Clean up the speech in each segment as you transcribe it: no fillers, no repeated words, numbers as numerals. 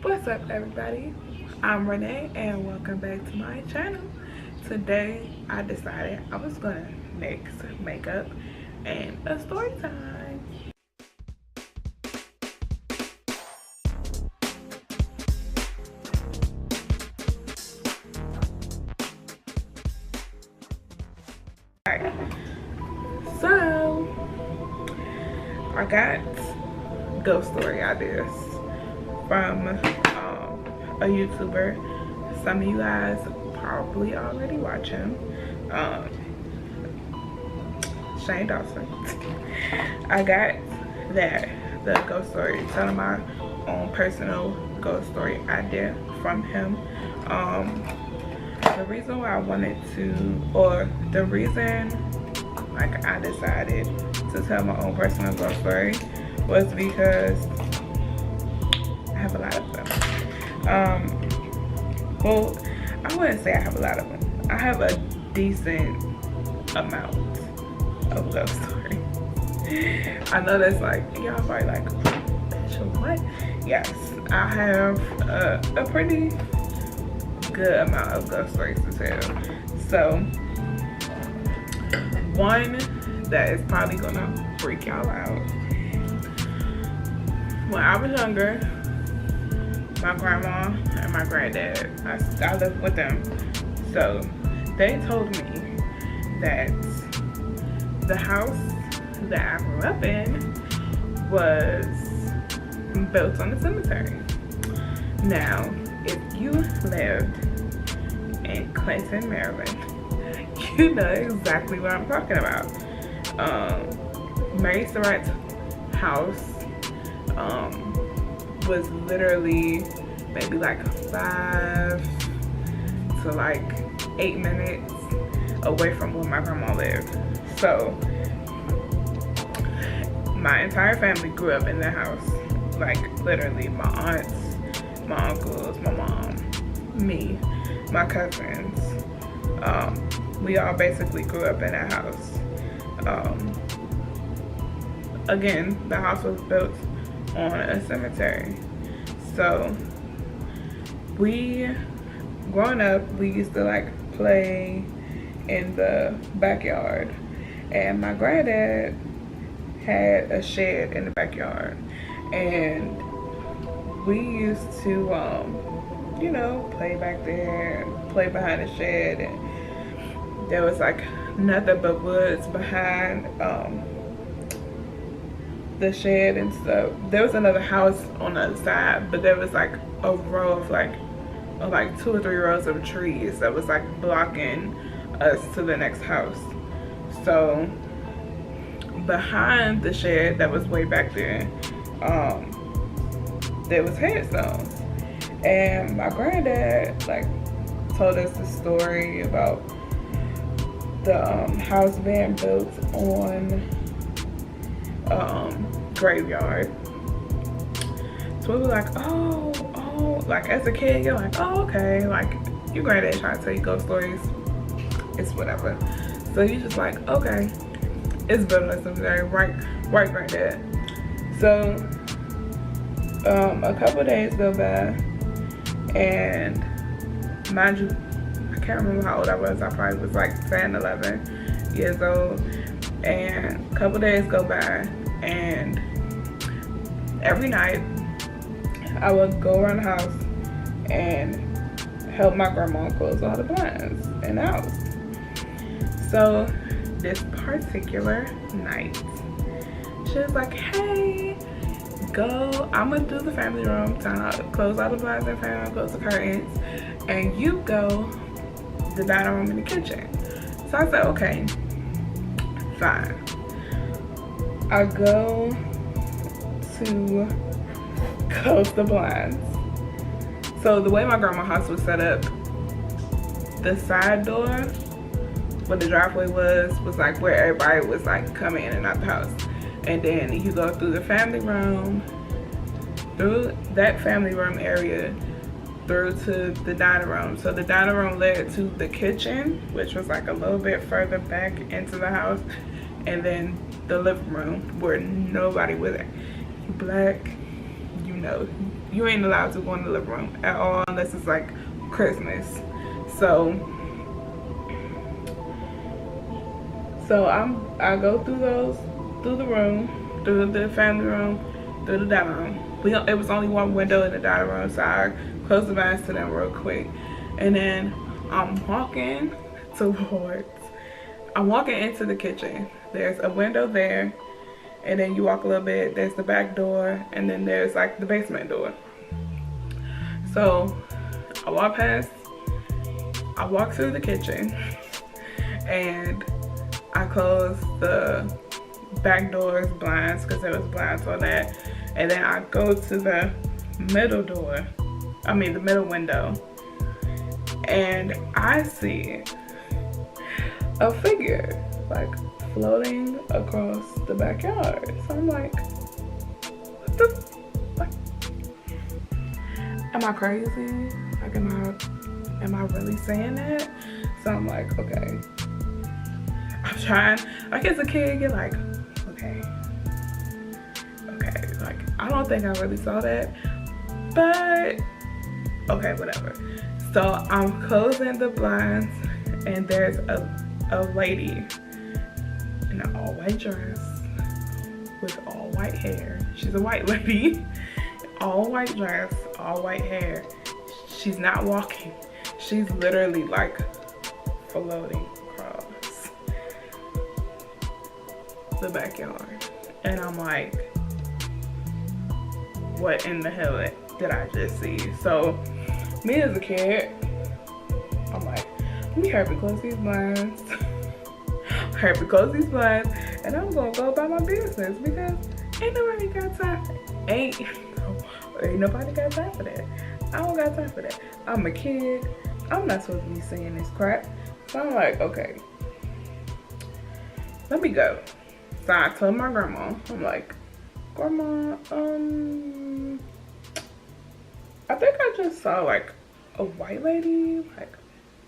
What's up, everybody? I'm Renee and welcome back to my channel. Today I decided I was gonna mix makeup and a story time. Alright, so I got ghost story ideas from a YouTuber. Some of you guys probably already watch him, Shane Dawson. I got the ghost story, telling my own personal ghost story idea from him. The reason why I wanted to, or the reason like I decided to tell my own personal ghost story was because I have a lot of them. Well, I wouldn't say I have a lot of them. I have a decent amount of ghost stories. I know that's like, y'all probably like, bitch, what? Yes, I have a pretty good amount of ghost stories to tell. So, one that is probably gonna freak y'all out. When I was younger, my grandma and my granddad, I lived with them. So they told me that the house that I grew up in was built on a cemetery. Now, if you lived in Clinton, Maryland, you know exactly what I'm talking about. Mary Surratt's house was literally maybe like 5 to like 8 minutes away from where my grandma lived. So my entire family grew up in the house. Like literally my aunts, my uncles, my mom, me, my cousins. We all basically grew up in that house. Again, the house was built on a cemetery. So growing up, we used to like play in the backyard, and my granddad had a shed in the backyard, and we used to you know, play back there, play behind the shed, and there was like nothing but woods behind the shed and stuff. There was another house on the other side, but there was like a row of like 2 or 3 rows of trees that was like blocking us to the next house. So behind the shed that was way back there, there was headstones, and my granddad like told us the story about the house being built on graveyard. So we were like, oh, like as a kid, you're like, oh, okay, like your granddad trying to tell you ghost stories, it's whatever. So you just like, okay, it's built on a cemetery, right, granddad. So a couple of days go by, and mind you, I can't remember how old I was. I probably was like 10, 11 years old. And a couple days go by, and every night I would go around the house and help my grandma close all the blinds in the house. So this particular night, she was like, hey, go, I'm gonna do the family room, close all the blinds and fan, close the curtains, and you go the dining room and the kitchen. So I said, okay, fine. I go to close the blinds. So the way my grandma's house was set up, the side door where the driveway was like where everybody was like coming in and out the house. And then you go through the family room, through that family room area, through to the dining room. So the dining room led to the kitchen, which was like a little bit further back into the house, and then the living room where nobody was at. Black, you know, you ain't allowed to go in the living room at all unless it's like Christmas. So I go through the room, through the family room, through the dining room. It was only one window in the dining room, so I closed the blinds to them real quick. And then I'm walking into the kitchen. There's a window there, and then you walk a little bit, there's the back door, and then there's like the basement door. So I walk through the kitchen, and I close the back door's blinds because there was blinds on that. And then I go to the middle window, and I see a figure like floating across the backyard. So I'm like, what the, like, am I crazy? Like, am I really saying that? So I'm like, okay. I'm trying, like as a kid, you're like, okay, like I don't think I really saw that, but okay, whatever. So I'm closing the blinds, and there's a lady in an all white dress with all white hair. She's a white lady, all white dress, all white hair. She's not walking. She's literally like floating across the backyard. And I'm like, what in the hell did I just see? So me as a kid, I'm like, let me hurry close these blinds. And I'm gonna go about my business because ain't nobody got time. Ain't nobody got time for that. I don't got time for that. I'm a kid. I'm not supposed to be seeing this crap. So I'm like, okay, let me go. So I told my grandma, I'm like, Grandma, I think I just saw like a white lady like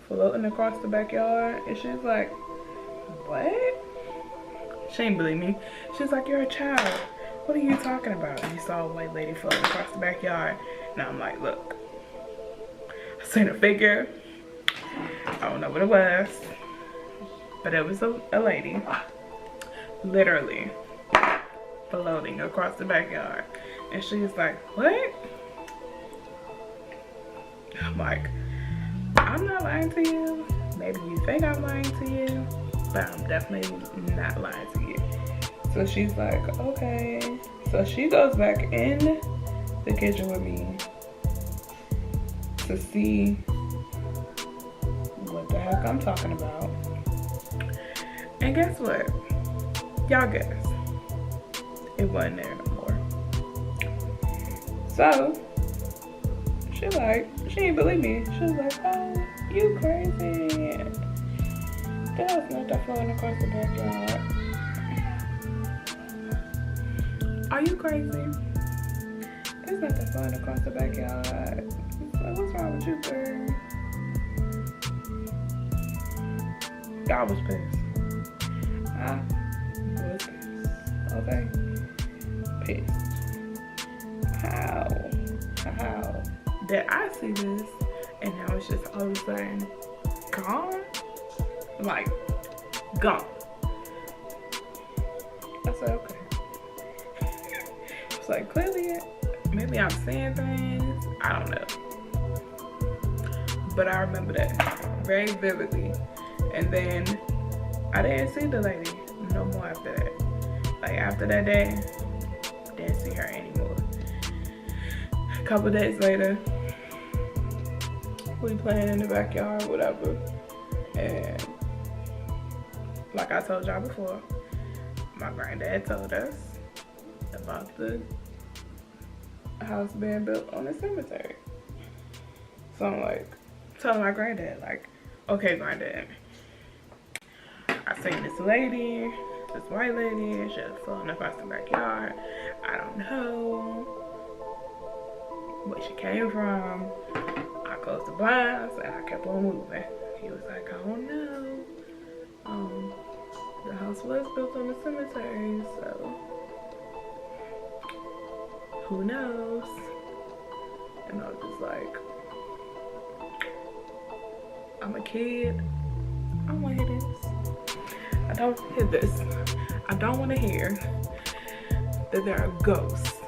floating across the backyard. And she's like, what? She ain't believe me. She's like, you're a child. What are you talking about? And you saw a white lady floating across the backyard. Now I'm like, look, I seen a figure. I don't know what it was, but it was a lady literally floating across the backyard. And she's like, what? I'm like, I'm not lying to you. Maybe you think I'm lying to you, but I'm definitely not lying to you. So she's like, okay. So she goes back in the kitchen with me to see what the heck I'm talking about. And guess what? Y'all guess. It wasn't there no more. So she ain't believe me. She was like, oh, you crazy. There's nothing floating across the backyard. Are you crazy? There's nothing floating across the backyard. Like, what's wrong with you, girl? I was pissed. I was pissed. Okay? Pissed. How did I see this and now it's just all of a sudden gone? Like, gone. I said, okay. It's like, clearly, maybe I'm seeing things. I don't know. But I remember that very vividly. And then I didn't see the lady no more after that. Like, after that day, didn't see her anymore. A couple days later, we playing in the backyard, whatever. And like I told y'all before, my granddad told us about the house being built on the cemetery. So I'm like, telling my granddad, like, okay, granddad, I seen this lady, this white lady, she was floating across the backyard. I don't know where she came from. I closed the blinds and I kept on moving. He was like, I don't know. The house was built on the cemetery, so who knows? And I was just like, I'm a kid. I don't want to hear this. I don't hear this. I don't want to hear that there are ghosts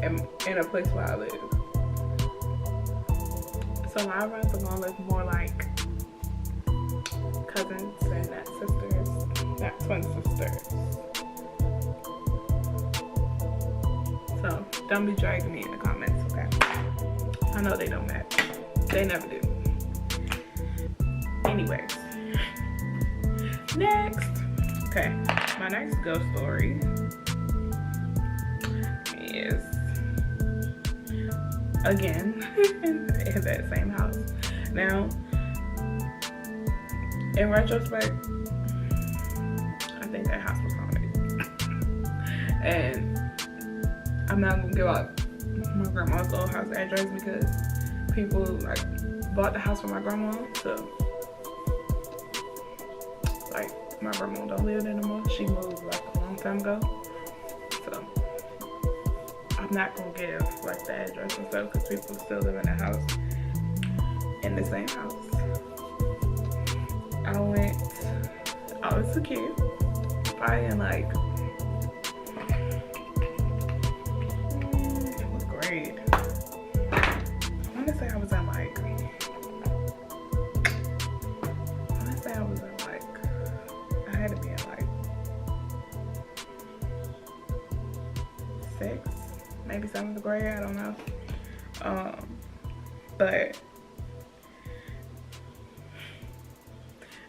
in a place where I live. So my friends are gonna look more like cousins and not sisters, not twin sisters. So don't be dragging me in the comments, okay? I know they don't match. They never do. Anyways, next. Okay, my next ghost story is again in that same house. Now, in retrospect, I think that house was haunted. And I'm not gonna give out my grandma's old house address because people like bought the house for my grandma, so like my grandma don't live there no more. She moved like a long time ago, so I'm not gonna give like the address and stuff because people still live in the house, in the same house. I was a kid, probably in like what grade? I want to say I was in like, I had to be in like 6th, maybe 7th grade, I don't know. But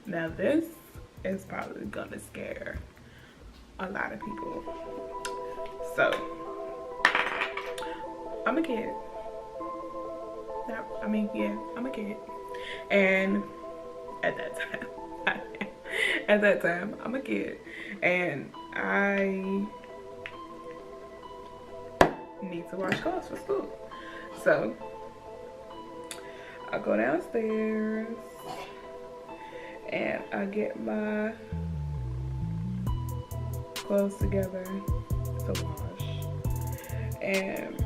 now this is probably gonna scare a lot of people. So I'm a kid. I'm a kid. And at that time, I'm a kid. And I need to wash clothes for school. So I go downstairs and I get my clothes together to wash. And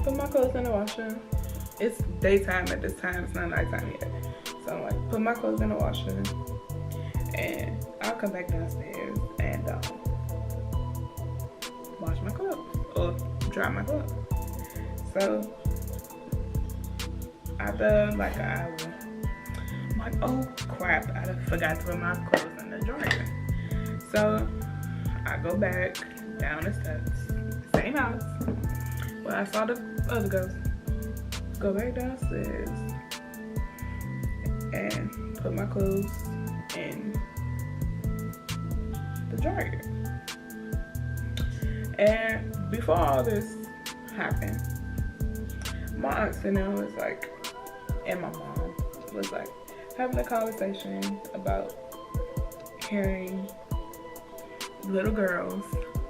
put my clothes in the washer. It's daytime at this time, it's not nighttime yet. So I'm like, put my clothes in the washer and I'll come back downstairs and wash my clothes or dry my clothes. So after like an hour, I'm like, oh crap, I forgot to put my clothes in the dryer. So I go back down the steps, same house where I saw the other ghost. Go back downstairs and put my clothes in the dryer. And before all this happened, my aunt was like, and my mom was like having a conversation about hearing little girls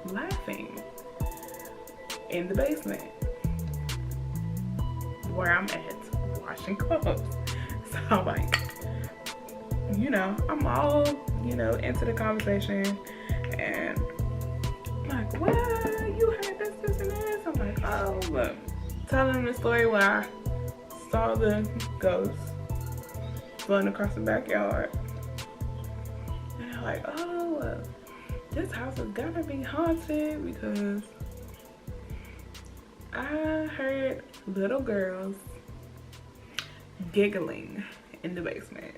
laughing in the basement where I'm at washing clothes. So I'm like, I'm all, into the conversation and I'm like, well, you heard this and this. I'm like, oh, look, telling them the story where I saw the ghost floating across the backyard. And they're like, oh, this house has gotta be haunted because I heard little girls giggling in the basement.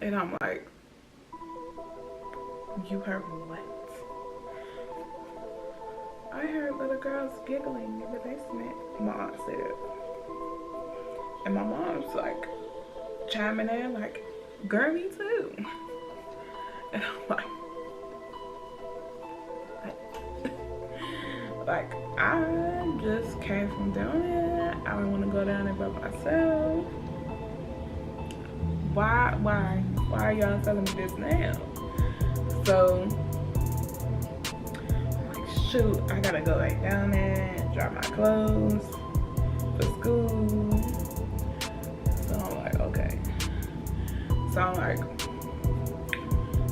And I'm like, you heard what? I heard little girls giggling in the basement, my aunt said. And my mom's like chiming in like, girl, me too. And I'm like, I just came from down there. I don't want to go down there by myself. Why are y'all telling me this now? So I'm like, shoot, I gotta go back down there and drop my clothes for school. So I'm like, okay. So I'm like,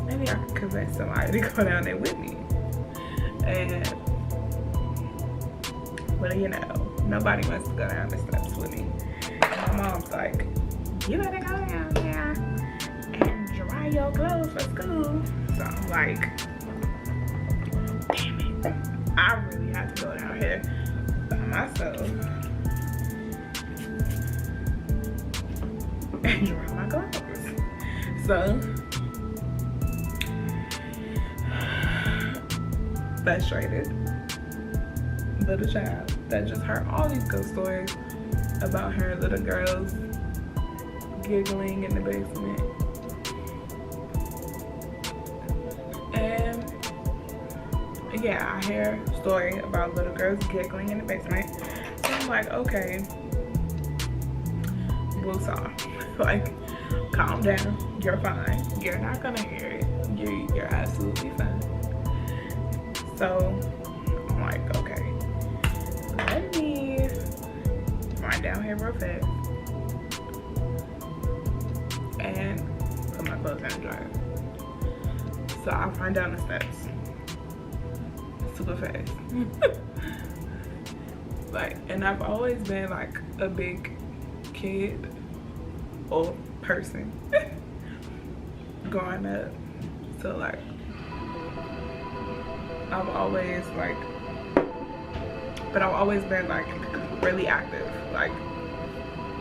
maybe I could convince somebody to go down there with me. And, well, you know, nobody wants to go down the steps with me. And my mom's like, you better go down there and dry your clothes for school. So I'm like, damn it, I really have to go down here by myself and dry my clothes. So frustrated little child that just heard all these ghost stories about her little girls giggling in the basement. And yeah, I hear a story about little girls giggling in the basement. So I'm like, okay, woosah. Like, calm down. You're fine. You're not gonna hear it. You're absolutely fine. So I'm like, okay, let me run down here real fast and put my clothes in the dryer. So I run down the steps super fast. Like, and I've always been like a big kid or person growing up. So like, I've always like, but I've always been like really active. Like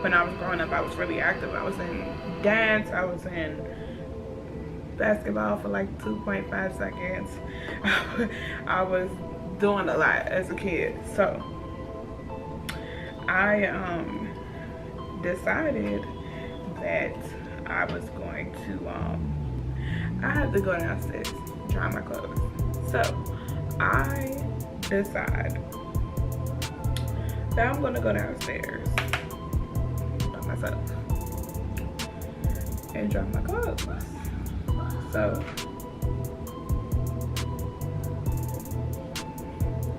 when I was growing up, I was really active. I was in dance, I was in basketball for like 2.5 seconds. I was doing a lot as a kid. So I decided that I was going to, I had to go downstairs, dry my clothes. So I decide that I'm gonna go downstairs by myself and dry my clothes. So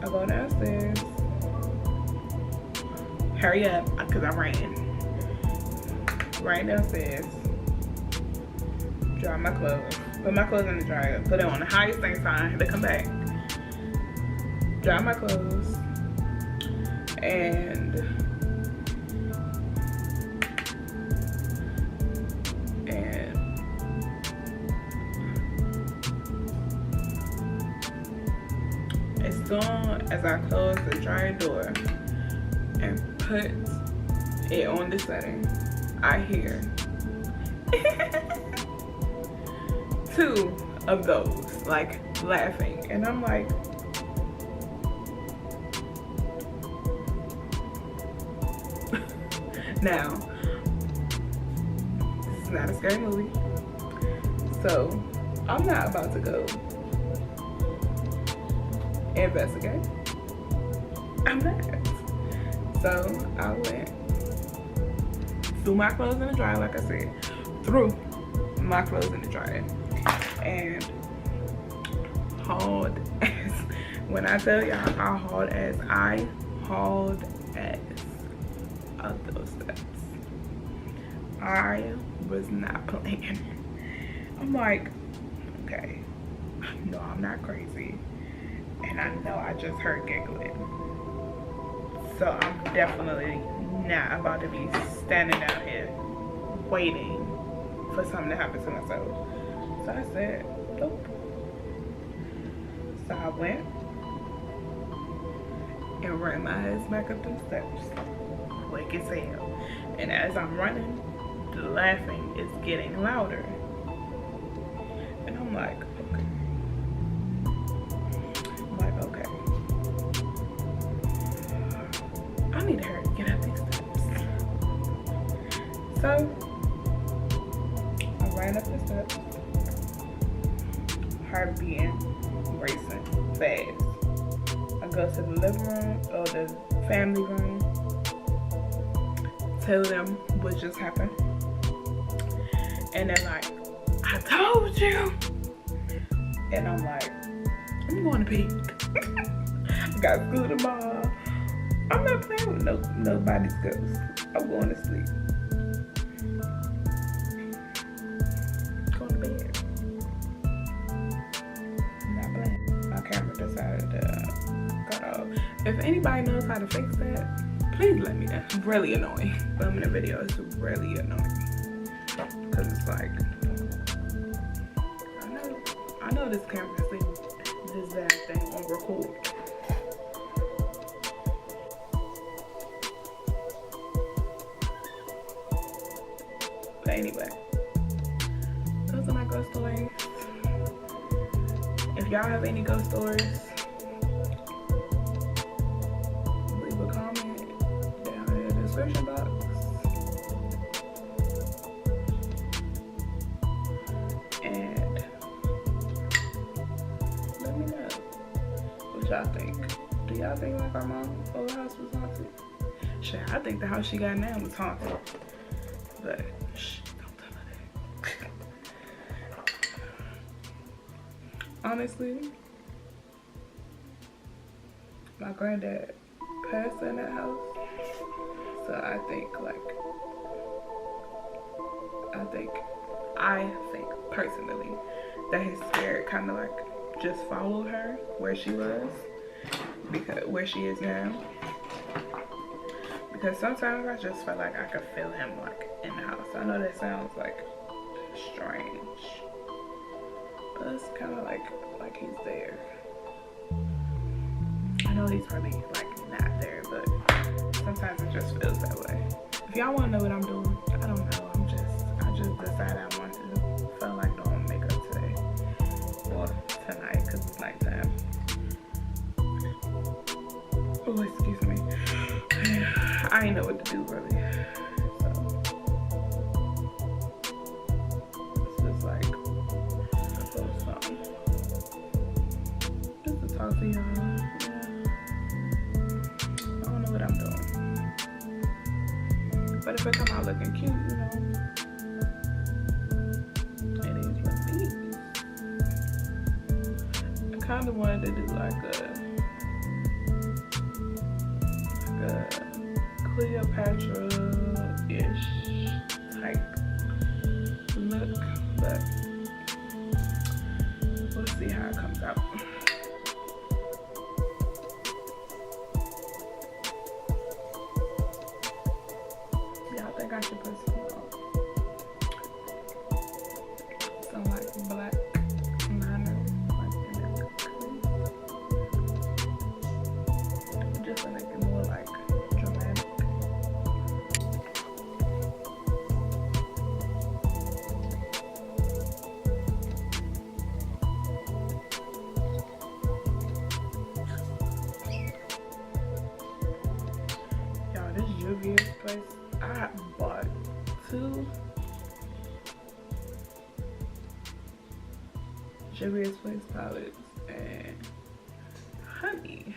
I go downstairs, hurry up, because I ran downstairs, dry my clothes, put my clothes in the dryer, put it on the highest thing sign, to come back, dry my clothes, and as soon as I close the dryer door and put it on the setting, I hear 2 of those like laughing, and I'm like, now this is not a scary movie, so I'm not about to go investigate. I'm not. So I went, threw my clothes in the dryer, like I said, threw my clothes in the dryer, and hauled ass. When I tell y'all, I hauled ass up those steps. I was not playing. I'm like, okay, no, I'm not crazy, and I know I just heard giggling. So I'm definitely not about to be standing down here waiting for something to happen to myself. So I said, nope. So I went and ran my ass back up the steps, quick as hell. And as I'm running, the laughing is getting louder. And I'm like, okay. I need to hurry, get up these steps. So I ran up the steps, heart beating, racing, fast. I go to the living room or the family room, tell them what just happened, and they're like, I told you. And I'm like, I'm going to pee. I got school tomorrow. I'm not playing with nobody's ghost. I'm going to sleep. Going to bed. camera decided to cut off. If anybody knows how to fix that, please let me know. It's really annoying. Filming a video is really annoying. Because it's like, I know this camera thing, this bad thing on record. But anyway, those are my ghost stories. If y'all have any ghost stories, leave a comment down in the description box. And let me know what y'all think. Do y'all think like our mom's old house was haunted? Shit, I think the house she got now was haunted. But shh, don't tell her that. Honestly, my granddad passed in that house, so I think personally that his spirit kind of like just followed her where she was, because where she is now. Because sometimes I just felt like I could feel him like in the house. I know that sounds like strange, but it's kind of like he's there. I know he's probably like not there, but sometimes it just feels that way. If y'all want to know what I'm doing, I don't know. I just decided I wanted to, felt like doing makeup today or tonight because it's nighttime. Oh, excuse me. I ain't know what to do really. So it's just like a little something. Just to talk to y'all. Yeah. I don't know what I'm doing. But if it come out looking cute, you know, it is what it is. I kind of wanted to do like a Cleopatra-ish type look, but we'll see how it comes out. Yeah, I think I should put some like black liner like in that crease, just to make it more like dramatic. Y'all, this Juvia's place, I bought 2 Juvia's Place palettes, and honey,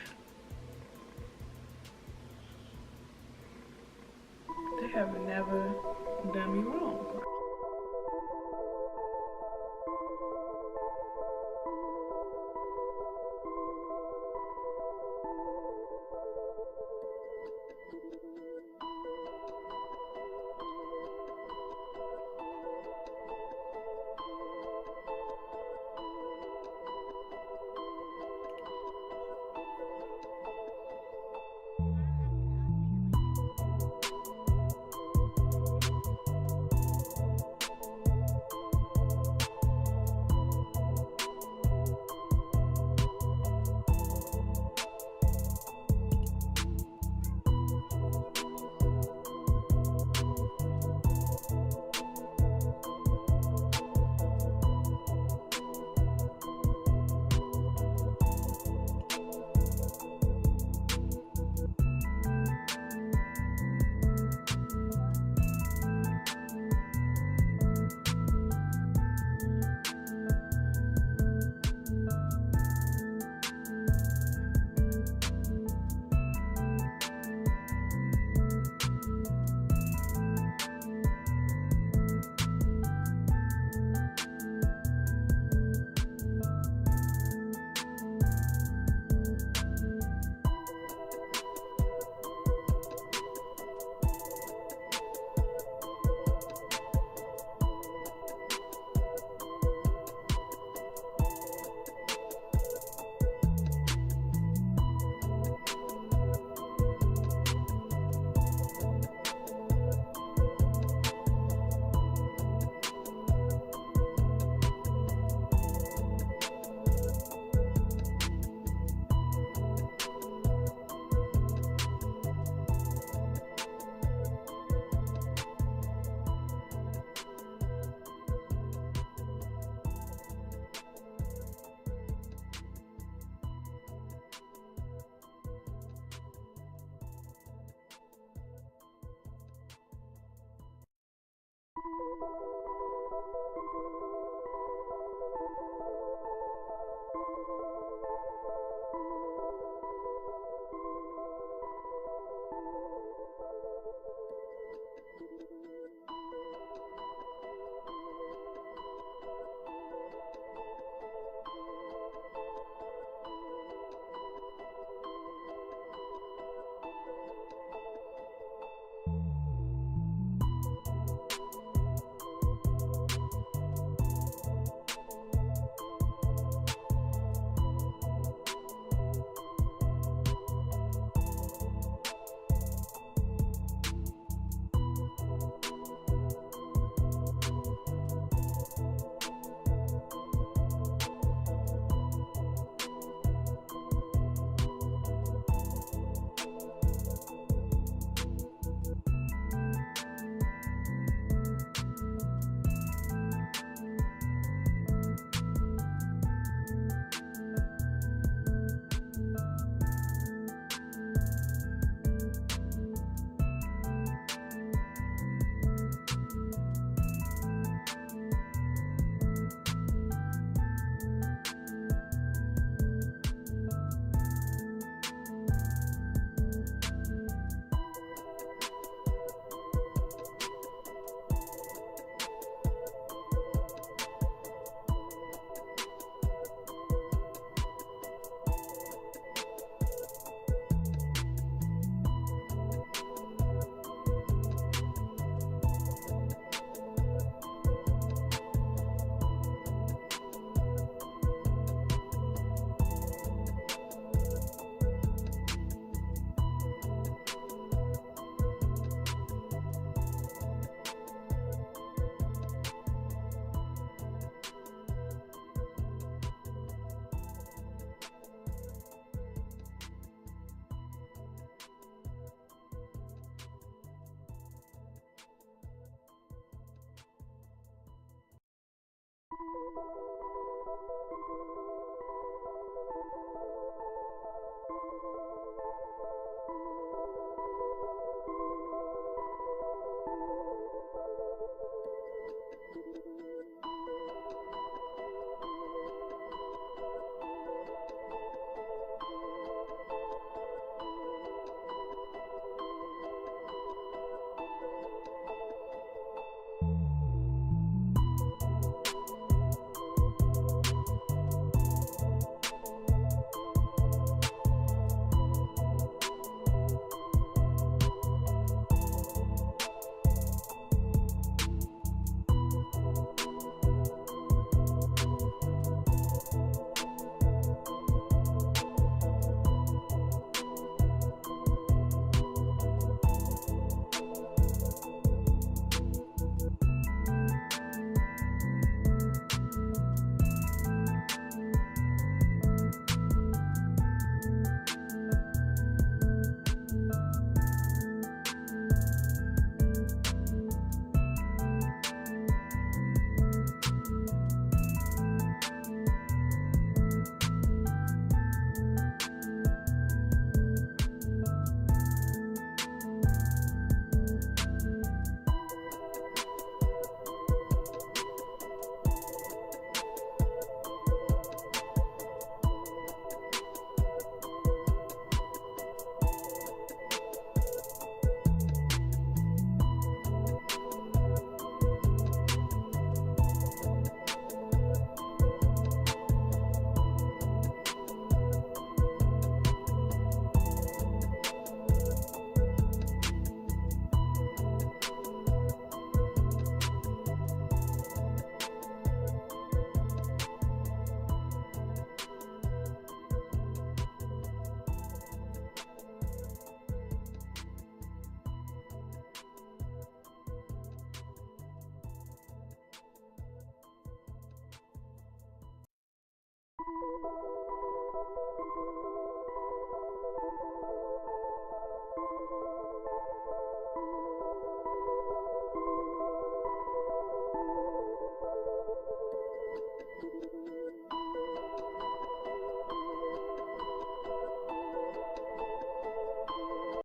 they have never done me wrong.